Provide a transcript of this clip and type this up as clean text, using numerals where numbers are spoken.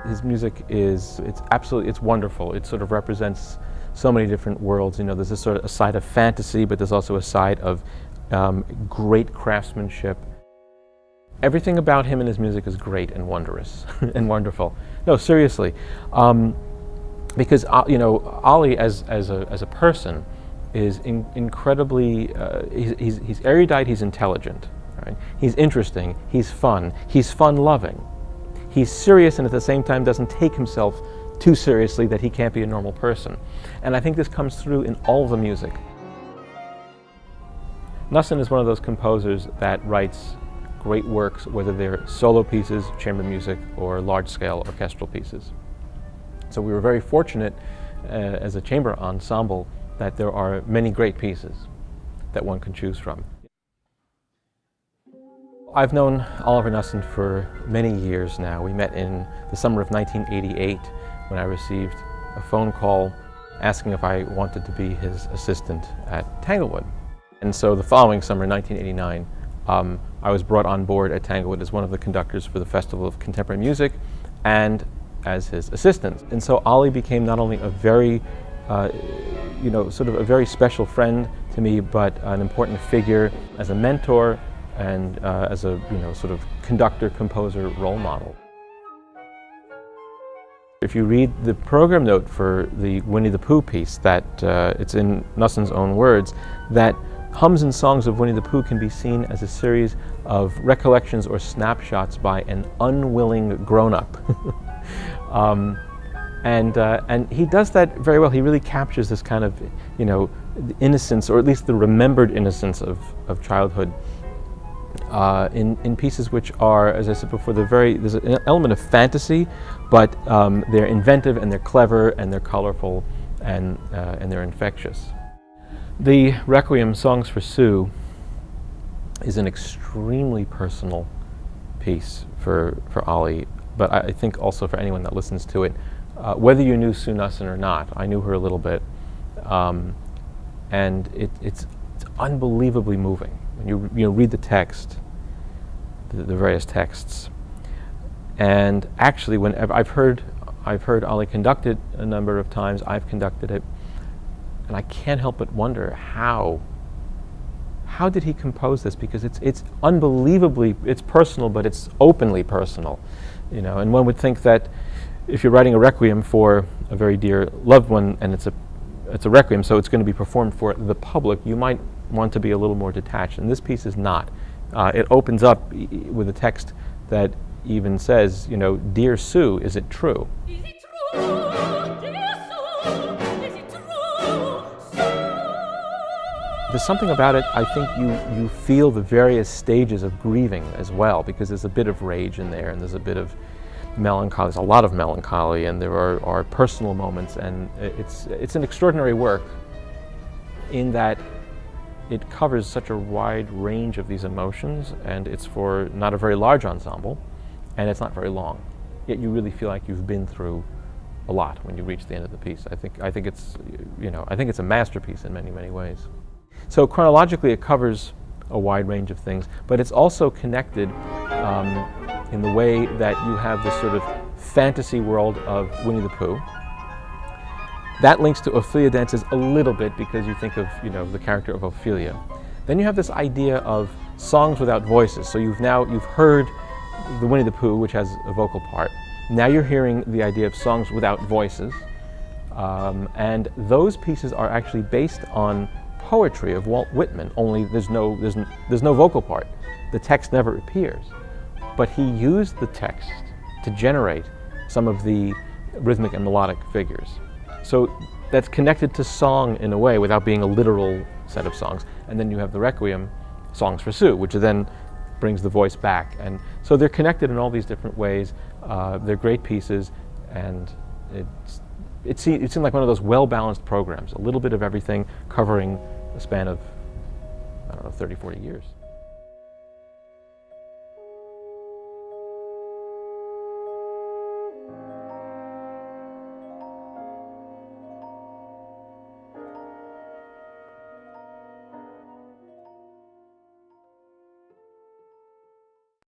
His music it's wonderful. It sort of represents so many different worlds. You know, there's a sort of a side of fantasy, but there's also a side of great craftsmanship. Everything about him and his music is great and wondrous and wonderful. No, seriously, because you know, Oli as a person is incredibly. He's erudite. He's intelligent. Right? He's interesting. He's fun. He's fun-loving. He's serious, and at the same time doesn't take himself too seriously that he can't be a normal person. And I think this comes through in all the music. Knussen is one of those composers that writes great works, whether they're solo pieces, chamber music, or large-scale orchestral pieces. So we were very fortunate as a chamber ensemble that there are many great pieces that one can choose from. I've known Oliver Knussen for many years now. We met in the summer of 1988 when I received a phone call asking if I wanted to be his assistant at Tanglewood. And so the following summer, 1989, I was brought on board at Tanglewood as one of the conductors for the Festival of Contemporary Music and as his assistant. And so Oli became not only a very, sort of a very special friend to me, but an important figure as a mentor and as a, sort of conductor, composer, role model. If you read the program note for the Winnie the Pooh piece, that it's in Knussen's own words, that hums and songs of Winnie the Pooh can be seen as a series of recollections or snapshots by an unwilling grown-up. And he does that very well. He really captures this kind of, the innocence, or at least the remembered innocence of childhood in pieces which are, as I said before, there's an element of fantasy, but they're inventive and they're clever and they're colorful and they're infectious. The Requiem, Songs for Sue, is an extremely personal piece for Oli, but I think also for anyone that listens to it, whether you knew Sue Knussen or not. I knew her a little bit, and it's unbelievably moving. When you read the text, the various texts, and actually, whenever I've heard Oli conduct it a number of times, I've conducted it, and I can't help but wonder how did he compose this? Because it's unbelievably, it's personal, but it's openly personal, And one would think that if you're writing a requiem for a very dear loved one, and it's a requiem, so it's going to be performed for the public, you might want to be a little more detached, and this piece is not. It opens up with a text that even says, "Dear Sue, is it true?" Is it true, dear Sue? Is it true, Sue? There's something about it, I think you feel the various stages of grieving as well, because there's a bit of rage in there, and there's a bit of melancholy, there's a lot of melancholy, and there are personal moments, and it's an extraordinary work in that it covers such a wide range of these emotions, and it's for not a very large ensemble, and it's not very long. Yet you really feel like you've been through a lot when you reach the end of the piece. I think it's a masterpiece in many, many ways. So chronologically, it covers a wide range of things, but it's also connected in the way that you have this sort of fantasy world of Winnie the Pooh. That links to Ophelia dances a little bit because you think of, the character of Ophelia. Then you have this idea of songs without voices. So you've heard the Winnie the Pooh, which has a vocal part. Now you're hearing the idea of songs without voices. And those pieces are actually based on poetry of Walt Whitman, only there's no vocal part. The text never appears. But he used the text to generate some of the rhythmic and melodic figures. So that's connected to song in a way without being a literal set of songs. And then you have the Requiem, Songs for Sue, which then brings the voice back. And so they're connected in all these different ways. They're great pieces, and it seemed like one of those well-balanced programs, a little bit of everything covering a span of, 30, 40 years.